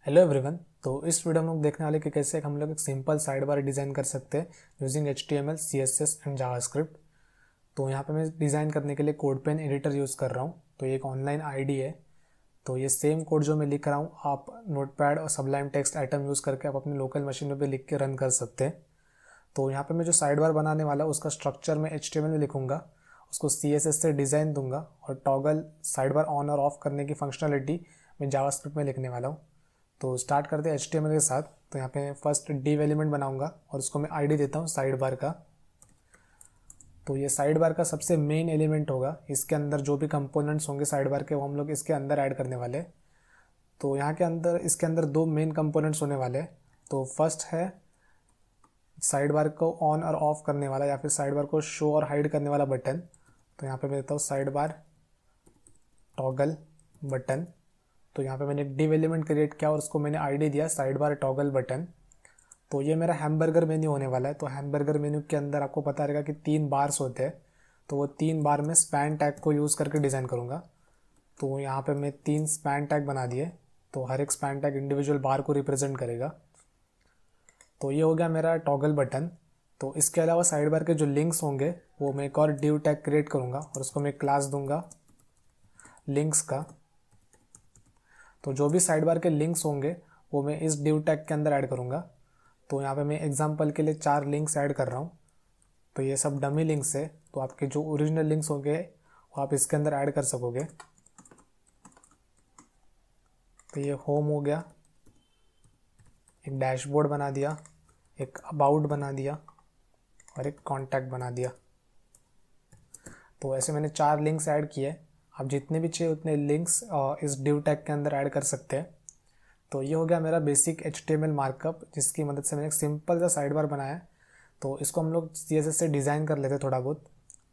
Hello everyone. तो इस video में हम लोग देखने वाले कि कैसे हम लोग एक सिंपल साइड बार डिज़ाइन कर सकते हैं using HTML, CSS and JavaScript. तो यहाँ पे मैं डिज़ाइन करने के लिए कोड पेन एडिटर यूज़ कर रहा हूँ। तो ये एक ऑनलाइन आईडी है। तो ये सेम कोड जो मैं लिख रहा हूँ आप नोटपैड और सबलाइम टेक्स्ट आइटम यूज़ करके आप अपनी लोकल मशीनों पर लिख के रन कर सकते हैं। तो यहाँ पर मैं जो साइड बार बनाने वाला उसका स्ट्रक्चर मैं HTML में लिखूँगा, उसको CSS से डिज़ाइन दूंगा और टॉगल साइड बार ऑन और ऑफ करने की फंक्शनलिटी मैं जावास्क्रिप्ट में लिखने वाला हूँ। तो स्टार्ट करते हैं HTML के साथ। तो यहाँ पे फर्स्ट डिव एलिमेंट बनाऊंगा और उसको मैं आईडी देता हूँ साइड बार का। तो ये साइड बार का सबसे मेन एलिमेंट होगा, इसके अंदर जो भी कंपोनेंट्स होंगे साइड बार के वो हम लोग इसके अंदर ऐड करने वाले। तो यहाँ के अंदर इसके अंदर दो मेन कंपोनेंट्स होने वाले। तो फर्स्ट है साइड बार को ऑन और ऑफ करने वाला या फिर साइड बार को शो और हाइड करने वाला बटन। तो यहाँ पे मैं देता हूँ साइड बार टॉगल बटन। तो यहाँ पे मैंने एक डिव एलिमेंट क्रिएट किया और उसको मैंने आईडी दिया साइड बार टॉगल बटन। तो ये मेरा हैमबर्गर मेन्यू होने वाला है। तो हैमबर्गर मेन्यू के अंदर आपको पता रहेगा कि 3 बार्स होते हैं। तो वो 3 बार में स्पैन टैग को यूज़ करके डिज़ाइन करूँगा। तो यहाँ पे मैं 3 स्पैन टैग बना दिए। तो हर एक स्पैन टैग इंडिविजुअल बार को रिप्रेजेंट करेगा। तो ये हो गया मेरा टॉगल बटन। तो इसके अलावा साइड बार के जो लिंक्स होंगे वो मैं एक और डिव टैग क्रिएट करूँगा और उसको मैं क्लास दूंगा लिंक्स का। तो जो भी साइड बार के लिंक्स होंगे वो मैं इस डिव टैग के अंदर ऐड करूँगा। तो यहाँ पे मैं एग्जांपल के लिए 4 लिंक्स ऐड कर रहा हूँ। तो ये सब डमी लिंक्स है। तो आपके जो ओरिजिनल लिंक्स होंगे वो आप इसके अंदर ऐड कर सकोगे। तो ये होम हो गया, एक डैशबोर्ड बना दिया, एक अबाउट बना दिया और एक कॉन्टैक्ट बना दिया। तो ऐसे मैंने 4 लिंक्स ऐड किए। आप जितने भी चाहिए उतने लिंक्स इस डिव टैग के अंदर ऐड कर सकते हैं। तो ये हो गया मेरा बेसिक HTML मार्कअप, जिसकी मदद से मैंने एक सिंपल सा साइड बार बनाया है। तो इसको हम लोग CSS से डिज़ाइन कर लेते हैं थोड़ा बहुत।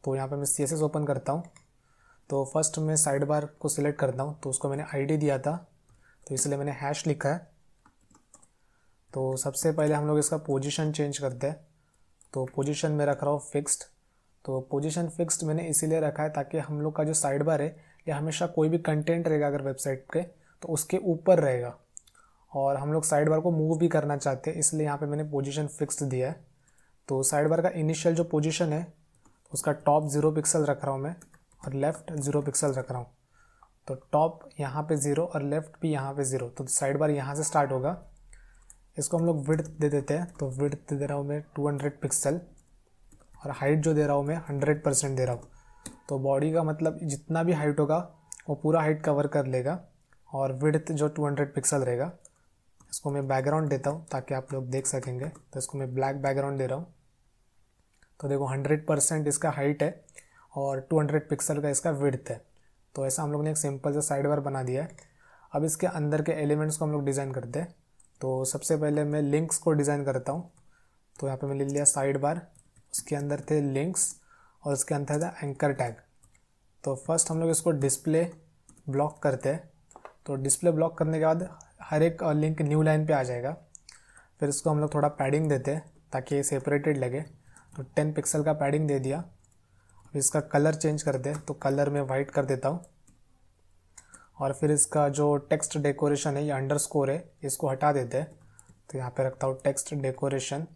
तो यहाँ पे मैं CSS ओपन करता हूँ। तो फर्स्ट मैं साइड बार को सिलेक्ट करता हूँ। तो उसको मैंने आईडी दिया था, तो इसलिए मैंने हैश लिखा है। तो सबसे पहले हम लोग इसका पोजीशन चेंज करते हैं। तो पोजीशन में रख रहा हूँ फिक्स्ड। तो पोजीशन फिक्स्ड मैंने इसीलिए रखा है ताकि हम लोग का जो साइड बार है ये हमेशा कोई भी कंटेंट रहेगा अगर वेबसाइट के तो उसके ऊपर रहेगा। और हम लोग साइड बार को मूव भी करना चाहते हैं, इसलिए यहाँ पे मैंने पोजीशन फिक्स्ड दिया है। तो साइड बार का इनिशियल जो पोजीशन है उसका टॉप 0 पिक्सल रख रहा हूँ मैं और लेफ़्ट 0 पिक्सल रख रहा हूँ। तो टॉप यहाँ पे 0 और लेफ़्ट भी यहाँ पे 0। तो साइड बार यहाँ से स्टार्ट होगा। इसको हम लोग विड्थ दे देते हैं। तो विड्थ दे रहा हूँ मैं 200 पिक्सल और हाइट जो दे रहा हूँ मैं 100% दे रहा हूँ। तो बॉडी का मतलब जितना भी हाइट होगा वो पूरा हाइट कवर कर लेगा और विड्थ जो 200 पिक्सल रहेगा। इसको मैं बैकग्राउंड देता हूँ ताकि आप लोग देख सकेंगे। तो इसको मैं ब्लैक बैकग्राउंड दे रहा हूँ। तो देखो 100% इसका हाइट है और 200 पिक्सल का इसका विड्थ है। तो ऐसा हम लोग ने एक सिंपल सा साइड बार बना दिया है। अब इसके अंदर के एलिमेंट्स को हम लोग डिज़ाइन करते हैं। तो सबसे पहले मैं लिंक्स को डिज़ाइन करता हूँ। तो यहाँ पे मैं ले लिया साइड बार, उसके अंदर थे लिंक्स और उसके अंदर था एंकर टैग। तो फर्स्ट हम लोग इसको डिस्प्ले ब्लॉक करते हैं। तो डिस्प्ले ब्लॉक करने के बाद हर एक लिंक न्यू लाइन पे आ जाएगा। फिर इसको हम लोग थोड़ा पैडिंग देते हैं ताकि ये सेपरेटेड लगे। तो 10 पिक्सल का पैडिंग दे दिया। अब इसका कलर चेंज करते हैं। तो कलर में वाइट कर देता हूँ और फिर इसका जो टेक्स्ट डेकोरेशन है ये अंडरस्कोर है, इसको हटा देते हैं। तो यहाँ पे रखता हूँ टेक्स्ट डेकोरेशन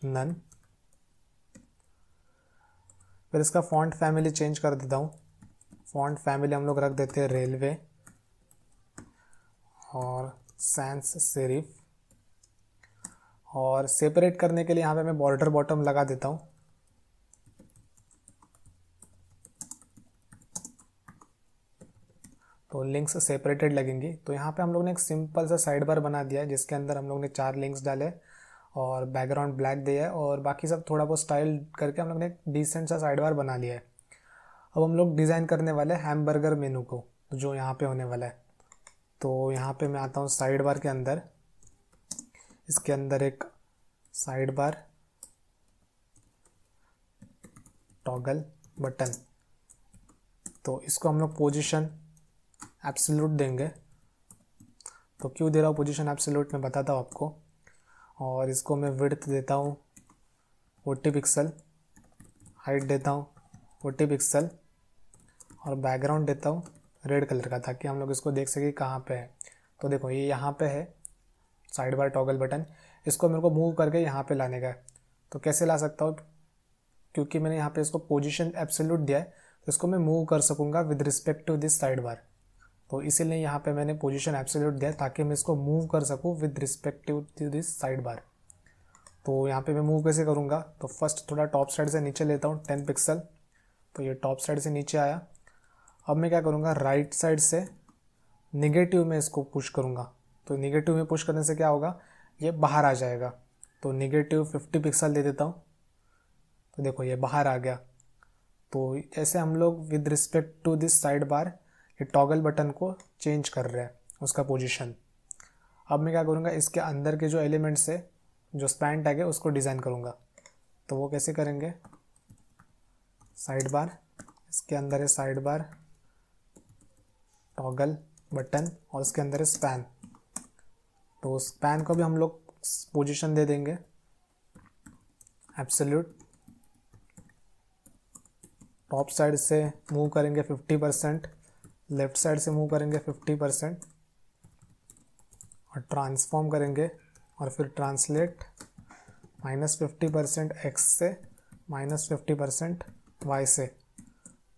नन। फिर इसका फॉन्ट फैमिली चेंज कर देता हूँ। फॉन्ट फैमिली हम लोग रख देते हैं रेलवे और सैंस सेरिफ। और सेपरेट करने के लिए यहाँ पे मैं बॉर्डर बॉटम लगा देता हूँ। तो लिंक्स सेपरेटेड लगेंगी। तो यहाँ पे हम लोग ने एक सिंपल सा साइड बार बना दिया है जिसके अंदर हम लोग ने 4 लिंक्स डाले और बैकग्राउंड ब्लैक दिया है और बाकी सब थोड़ा बहुत स्टाइल करके हम लोग ने एक डिसेंट सा साइड बार बना लिया है। अब हम लोग डिज़ाइन करने वाले हैं हैमबर्गर मेनू को, जो यहाँ पे होने वाला है। तो यहाँ पे मैं आता हूँ साइड बार के अंदर। इसके अंदर एक साइड बार टॉगल बटन। तो इसको हम लोग पोजीशन एब्सोल्यूट देंगे। तो क्यों दे रहा हूँ पोजीशन एब्सोल्यूट मैं बताता हूँ आपको। और इसको मैं विड्थ देता हूँ 40 पिक्सल, हाइट देता हूँ 40 पिक्सल और बैकग्राउंड देता हूँ रेड कलर का ताकि हम लोग इसको देख सकें कहाँ पे है। तो देखो ये यहाँ पे है साइड बार टॉगल बटन, इसको मेरे को मूव करके यहाँ पे लाने का है। तो कैसे ला सकता हूँ, क्योंकि मैंने यहाँ पे इसको पोजीशन एब्सोल्यूट दिया है तो इसको मैं मूव कर सकूँगा with respect to this side bar. तो इसीलिए यहाँ पे मैंने पोजीशन एब्सोल्यूट दिया है ताकि मैं इसको मूव कर सकूँ with respect to this side bar. तो यहाँ पे मैं मूव कैसे करूँगा, तो फर्स्ट थोड़ा टॉप साइड से नीचे लेता हूँ 10 पिक्सल। तो ये टॉप साइड से नीचे आया। अब मैं क्या करूँगा, राइट साइड से निगेटिव में इसको पुश करूँगा। तो निगेटिव में पुश करने से क्या होगा, ये बाहर आ जाएगा। तो निगेटिव 50 पिक्सल दे देता हूँ। तो देखो ये बाहर आ गया। तो ऐसे हम लोग with respect to this side bar ये टॉगल बटन को चेंज कर रहे हैं उसका पोजीशन। अब मैं क्या करूँगा, इसके अंदर के जो एलिमेंट्स है, जो स्पैन टैग है, उसको डिज़ाइन करूँगा। तो वो कैसे करेंगे, साइड बार, इसके अंदर है साइड बार टॉगल बटन और इसके अंदर है स्पैन। तो स्पैन को भी हम लोग पोजीशन दे देंगे एब्सोल्यूट। टॉप साइड से मूव करेंगे 50%, लेफ्ट साइड से मूव करेंगे 50% और ट्रांसफॉर्म करेंगे और फिर ट्रांसलेट -50% एक्स से -50% वाई से।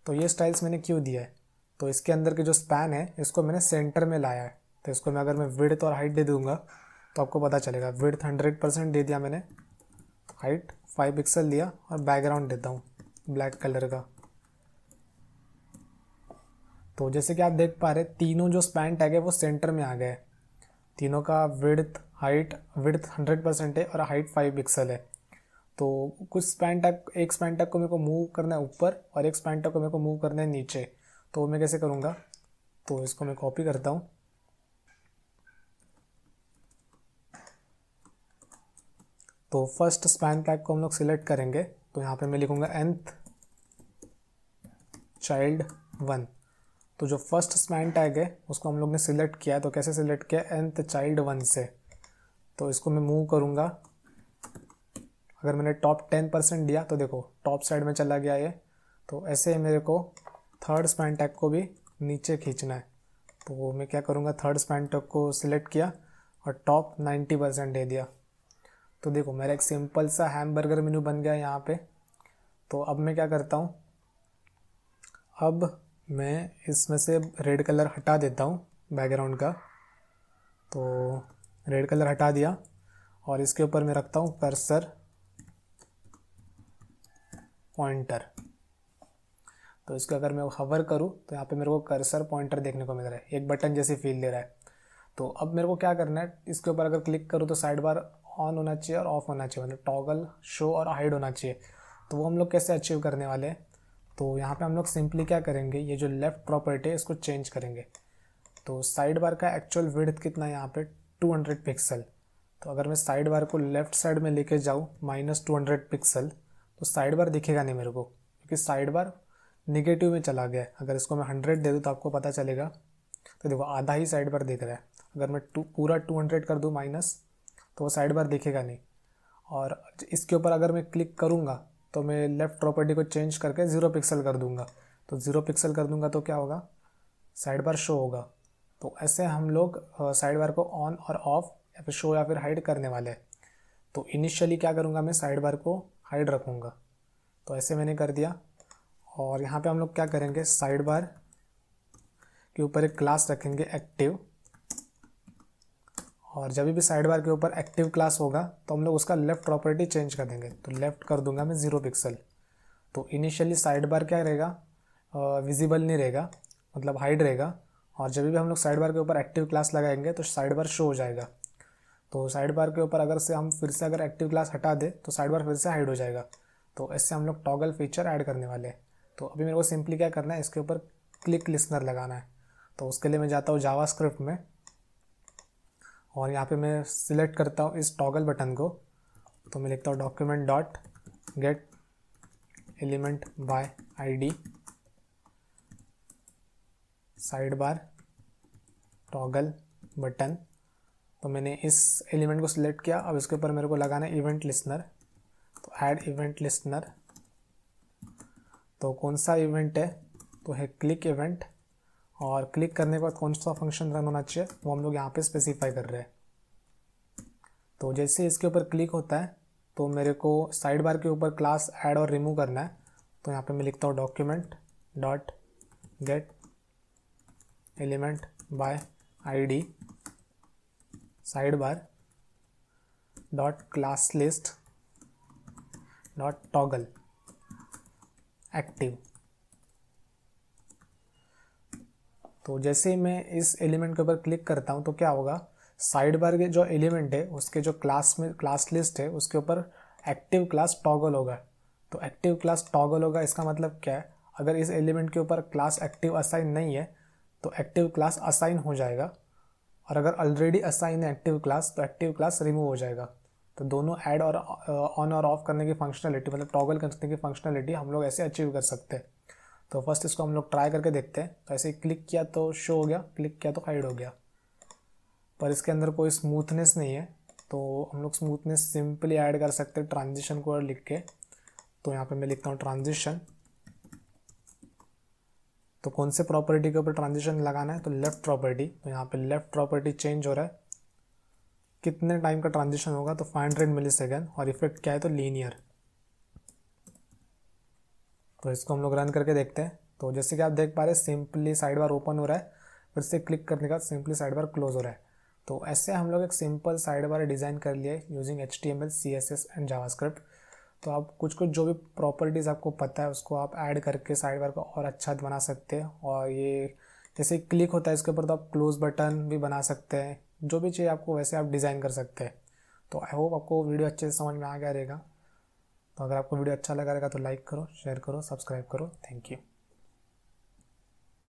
तो ये स्टाइल्स मैंने क्यों दिया है, तो इसके अंदर के जो स्पैन है इसको मैंने सेंटर में लाया है। तो इसको मैं अगर मैं विड्थ और हाइट दे दूंगा तो आपको पता चलेगा। विड्थ 100% दे दिया मैंने, हाइट 5 पिक्सल दिया और बैकग्राउंड देता हूँ ब्लैक कलर का। तो जैसे कि आप देख पा रहे तीनों जो स्पैन टैग है वो सेंटर में आ गए। तीनों का विड्थ 100% है और हाइट 5 पिक्सल है। तो कुछ स्पैन टैग, एक स्पैन टैग को मेरे को मूव करना है ऊपर और एक स्पैन टैग को मेरे को मूव करना है नीचे। तो मैं कैसे करूँगा, तो इसको मैं कॉपी करता हूँ। तो फर्स्ट स्पैन टैग को हम लोग सिलेक्ट करेंगे। तो यहाँ पे मैं लिखूँगा nth चाइल्ड 1। तो जो फर्स्ट स्पैन टैग है उसको हम लोग ने सिलेक्ट किया। तो कैसे सिलेक्ट किया, nth चाइल्ड 1 से। तो इसको मैं मूव करूँगा। अगर मैंने टॉप 10% दिया तो देखो टॉप साइड में चला गया ये। तो ऐसे मेरे को थर्ड स्पैन टैग को भी नीचे खींचना है। तो मैं क्या करूँगा, थर्ड स्पैन टैग को सिलेक्ट किया और टॉप 90% दे दिया। तो देखो मेरा एक सिंपल सा हैमबर्गर मेन्यू बन गया यहाँ पे। तो अब मैं क्या करता हूँ, अब मैं इसमें से रेड कलर हटा देता हूँ बैकग्राउंड का। तो रेड कलर हटा दिया और इसके ऊपर मैं रखता हूँ कर्सर पॉइंटर। तो इसको अगर मैं हवर करूँ तो यहाँ पे मेरे को कर्सर पॉइंटर देखने को मिल रहा है, एक बटन जैसी फील दे रहा है। तो अब मेरे को क्या करना है, इसके ऊपर अगर क्लिक करूँ तो साइड बार ऑन होना चाहिए और ऑफ होना चाहिए, मतलब टॉगल शो और हाइड होना चाहिए। तो वो हम लोग कैसे अचीव करने वाले हैं, तो यहाँ पे हम लोग सिंपली क्या करेंगे, ये जो लेफ़्ट प्रॉपर्टी है इसको चेंज करेंगे। तो साइड बार का एक्चुअल विड्थ कितना है यहाँ पे 200 पिक्सल। तो अगर मैं साइड बार को लेफ़्ट साइड में लेके जाऊँ -200 पिक्सल तो साइड बार दिखेगा नहीं मेरे को, क्योंकि साइड बार निगेटिव में चला गया है। अगर इसको मैं 100 दे दूँ तो आपको पता चलेगा। तो देखो आधा ही साइड बार दिख रहा है। अगर मैं पूरा 200 कर दूँ माइनस तो वो साइड बार दिखेगा नहीं। और इसके ऊपर अगर मैं क्लिक करूँगा तो मैं लेफ़्ट प्रॉपर्टी को चेंज करके 0 पिक्सल कर दूँगा। तो 0 पिक्सल कर दूँगा तो क्या होगा, साइड बार शो होगा। तो ऐसे हम लोग साइड बार को ऑन और ऑफ या फिर शो या फिर हाइड करने वाले हैं। तो इनिशियली क्या करूँगा, मैं साइड बार को हाइड रखूँगा। तो ऐसे मैंने कर दिया। और यहाँ पे हम लोग क्या करेंगे, साइड बार के ऊपर एक क्लास रखेंगे एक्टिव। और जब भी साइड बार के ऊपर एक्टिव क्लास होगा तो हम लोग उसका लेफ़्ट प्रॉपर्टी चेंज कर देंगे। तो लेफ़्ट कर दूंगा मैं 0 पिक्सल। तो इनिशियली साइड बार क्या रहेगा, विजिबल नहीं रहेगा, मतलब हाइड रहेगा। और जब भी हम लोग साइड बार के ऊपर एक्टिव क्लास लगाएंगे तो साइड बार शो हो जाएगा। तो साइड बार के ऊपर अगर से हम फिर से अगर एक्टिव क्लास हटा दे तो साइड बार फिर से हाइड हो जाएगा। तो इससे हम लोग टॉगल फीचर ऐड करने वाले हैं। तो अभी मेरे को सिंपली क्या करना है, इसके ऊपर क्लिक लिसनर लगाना है। तो उसके लिए मैं जाता हूँ जावास्क्रिप्ट में और यहाँ पे मैं सिलेक्ट करता हूँ इस टॉगल बटन को। तो मैं लिखता हूँ document dot gate element by ID side bar toggle button. तो मैंने इस एलिमेंट को सिलेक्ट किया। अब इसके ऊपर मेरे को लगाना है इवेंट लिसनर। तो ऐड इवेंट लिसनर। तो कौन सा इवेंट है, तो है क्लिक इवेंट। और क्लिक करने के बाद कौन सा फंक्शन रन होना चाहिए वो हम लोग यहाँ पे स्पेसिफाई कर रहे हैं। तो जैसे इसके ऊपर क्लिक होता है तो मेरे को साइड बार के ऊपर क्लास ऐड और रिमूव करना है। तो यहाँ पे मैं लिखता हूँ document dot gate element by ID side bar dot class list dot toggle active. तो जैसे ही मैं इस एलिमेंट के ऊपर क्लिक करता हूँ तो क्या होगा, साइड बार के जो एलिमेंट है उसके जो क्लास लिस्ट है उसके ऊपर एक्टिव क्लास टॉगल होगा। तो एक्टिव क्लास टॉगल होगा, इसका मतलब क्या है, अगर इस एलिमेंट के ऊपर क्लास एक्टिव असाइन नहीं है तो एक्टिव क्लास असाइन हो जाएगा, और अगर ऑलरेडी असाइन है एक्टिव क्लास तो एक्टिव क्लास रिमूव हो जाएगा। तो दोनों ऐड और ऑन और ऑफ करने की फंक्शनलिटी, मतलब टॉगल करने की फंक्शनलिटी हम लोग ऐसे अचीव कर सकते हैं। तो फर्स्ट इसको हम लोग ट्राई करके देखते हैं। तो ऐसे क्लिक किया तो शो हो गया, क्लिक किया तो हाइड हो गया, पर इसके अंदर कोई स्मूथनेस नहीं है। तो हम लोग स्मूथनेस सिंपली ऐड कर सकते हैं ट्रांजिशन कोड लिख के। तो यहाँ पे मैं लिखता हूँ ट्रांजिशन। तो कौन से प्रॉपर्टी के ऊपर ट्रांजिशन लगाना है, तो लेफ्ट प्रॉपर्टी। तो यहाँ पे लेफ्ट प्रॉपर्टी चेंज हो रहा है, कितने टाइम का ट्रांजिशन होगा, तो 500 मिलीसेकंड, और इफेक्ट क्या है तो लीनियर। तो इसको हम लोग रन करके देखते हैं। तो जैसे कि आप देख पा रहे हैं सिंपली साइड बार ओपन हो रहा है, फिर से क्लिक करने का सिंपली साइड बार क्लोज हो रहा है। तो ऐसे हम लोग एक सिंपल साइड बार डिज़ाइन कर लिए using HTML, CSS and JavaScript. तो आप कुछ जो भी प्रॉपर्टीज़ आपको पता है उसको आप ऐड करके साइड बार को और अच्छा बना सकते हैं। और ये जैसे क्लिक होता है इसके ऊपर तो आप क्लोज बटन भी बना सकते हैं, जो भी चाहिए आपको वैसे आप डिज़ाइन कर सकते हैं। तो आई होप आपको वीडियो अच्छे से समझ में आ गया रहेगा। तो अगर आपको वीडियो अच्छा लगा रहेगा तो लाइक करो, शेयर करो, सब्सक्राइब करो। Thank you.